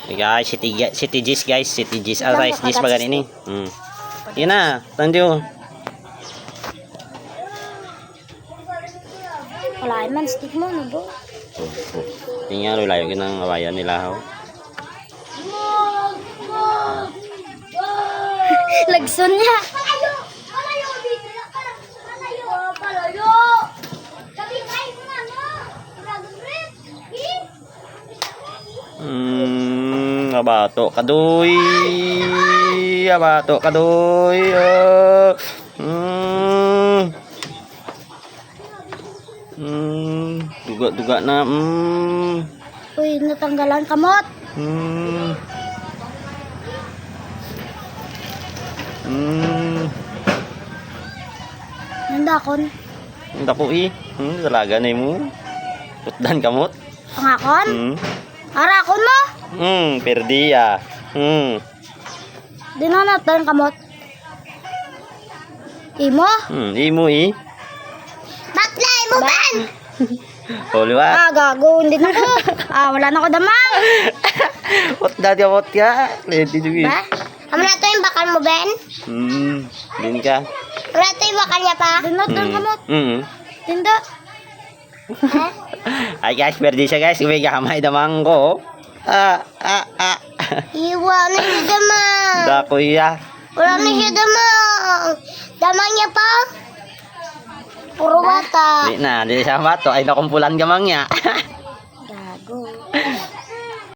Guys, City Gis guys, City Gis. Aray, Gis ba ganini? Yan na, tandiyo. Wala man stick mo no bro. Tingnan layo ng awayan nila ho. Lagson niya. Abato kadoy. Abato kadoy. Duga-duga na. Uy, natanggalan kamot. Nandakon. Ang dako dalaga na mo. Putdan kamot. Pangakon? Arakon mo? Perdi ya. Dinanatan kamot. Imo? Imo Batla, imo ban! Liwat. Gago, hindi na ko. Wala na ko damang. Putdan ya mot ya. Ledi juga. Ba? Amo na to yung bakal mo, Ben? Din ka. Amo na to yung bakal niya pa? Dinatan kamot. Tinda. Ay guys, perdi siya guys. Uwi kamay damang ko. Iwa na siya damang. Dako ya. Wala na siya damang. Damang niya pa? Puro bata. Di na, di siya bato. Ay nakumpulan gamang niya.